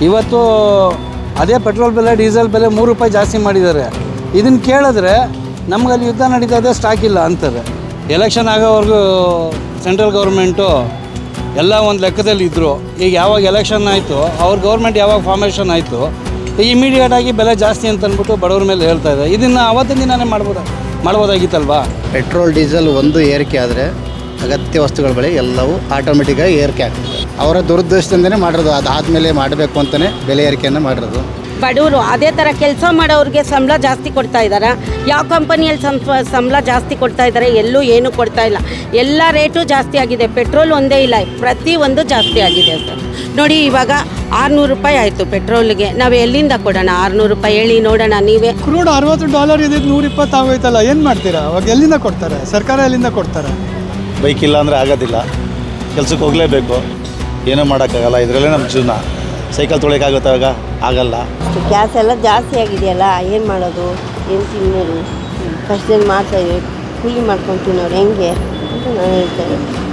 ಇವತ್ತು ಅದೇ ಪೆಟ್ರೋಲ್ ಬೆಲೆ ಡೀಸೆಲ್ ಬೆಲೆ 3 ರೂಪಾಯಿ ಜಾಸ್ತಿ ಮಾಡಿದ್ದಾರೆ. ಇದನ್ನು ಕೇಳಿದ್ರೆ ನಮಗಲ್ಲಿ ಯುದ್ಧ ನಡೀತಾ ಇದೆ, ಸ್ಟಾಕ್ ಇಲ್ಲ ಅಂತಾರೆ. ಎಲೆಕ್ಷನ್ ಆಗೋವರೆಗೂ ಸೆಂಟ್ರಲ್ ಗೌರ್ಮೆಂಟು ಎಲ್ಲ ಒಂದು ಲೆಕ್ಕದಲ್ಲಿ ಇದ್ದರು. ಈಗ ಯಾವಾಗ ಎಲೆಕ್ಷನ್ ಆಯಿತು, ಅವ್ರ ಗೌರ್ಮೆಂಟ್ ಯಾವಾಗ ಫಾರ್ಮೇಷನ್ ಆಯಿತು, ಇಮಿಡಿಯೇಟಾಗಿ ಬೆಲೆ ಜಾಸ್ತಿ ಅಂತ ಅಂದ್ಬಿಟ್ಟು ಬಡವ್ರ ಮೇಲೆ ಹೇಳ್ತಾ ಇದೆ. ಇದನ್ನು ಅವತ್ತಿನ ದಿನವೇ ಮಾಡ್ಬೋದಾಗಿತ್ತಲ್ವಾ? ಪೆಟ್ರೋಲ್ ಡೀಸೆಲ್ ಒಂದು ಏರಿಕೆ ಆದರೆ ಅಗತ್ಯ ವಸ್ತುಗಳ ಬೆಲೆ ಎಲ್ಲವೂ ಆಟೋಮೆಟಿಕ್ಕಾಗಿ ಏರಿಕೆ ಆಗ್ತದೆ. ಅವರ ದುರುದ್ದೇಶದಿಂದನೇ ಮಾಡಿರೋದು, ಅದಾದಮೇಲೆ ಮಾಡಬೇಕು ಅಂತಲೇ ಬೆಲೆ ಏರಿಕೆಯನ್ನು ಮಾಡಿರೋದು. ಬಡವರು ಅದೇ ಥರ ಕೆಲಸ ಮಾಡೋರಿಗೆ ಸಂಬಳ ಜಾಸ್ತಿ ಕೊಡ್ತಾ ಇದ್ದಾರೆ. ಯಾವ ಕಂಪನಿಯಲ್ಲಿ ಸಂಬಳ ಜಾಸ್ತಿ ಕೊಡ್ತಾ ಇದ್ದಾರೆ? ಎಲ್ಲೂ ಏನೂ ಕೊಡ್ತಾ ಇಲ್ಲ. ಎಲ್ಲ ರೇಟು ಜಾಸ್ತಿ ಆಗಿದೆ. ಪೆಟ್ರೋಲ್ ಒಂದೇ ಇಲ್ಲ, ಪ್ರತಿಯೊಂದು ಜಾಸ್ತಿ ಆಗಿದೆ ಸರ್. ನೋಡಿ, ಇವಾಗ 600 ರೂಪಾಯಿ ಆಯಿತು ಪೆಟ್ರೋಲ್ಗೆ. ನಾವು ಎಲ್ಲಿಂದ ಕೊಡೋಣ? 600 ರೂಪಾಯಿ ಹೇಳಿ ನೋಡೋಣ ನೀವೇ. ಕ್ರೂಡ್ $60 ಇದ್ದಿದ್ದು 120 ಆಗೋಯ್ತಲ್ಲ, ಏನು ಮಾಡ್ತೀರಾ? ಅವಾಗ ಎಲ್ಲಿಂದ ಕೊಡ್ತಾರೆ? ಸರ್ಕಾರ ಎಲ್ಲಿಂದ ಕೊಡ್ತಾರೆ? ಬೈಕ್ ಇಲ್ಲ ಅಂದರೆ ಆಗೋದಿಲ್ಲ, ಕೆಲಸಕ್ಕೆ ಹೋಗಲೇಬೇಕು, ಏನೂ ಮಾಡೋಕ್ಕಾಗಲ್ಲ. ಇದರಲ್ಲೇ ನಮ್ಮ ಜೀವನ. ಸೈಕಲ್ ತೊಳೆಯೋಕ್ಕಾಗುತ್ತೆ ಅವಾಗ? ಆಗಲ್ಲ. ಗ್ಯಾಸ್ ಎಲ್ಲ ಜಾಸ್ತಿ ಆಗಿದೆಯಲ್ಲ, ಏನು ಮಾಡೋದು? ಏನು ತಿನ್ನೋದು? ಕಷ್ಟದಲ್ಲಿ ಮಾಡ್ತಾಯಿದ್ದೀವಿ, ಕೂಲಿ ಮಾಡ್ಕೊಂಡು ತಿನ್ನೋರು ಹೆಂಗೆ ಅಂತ ನಾನು ಹೇಳ್ತೇನೆ.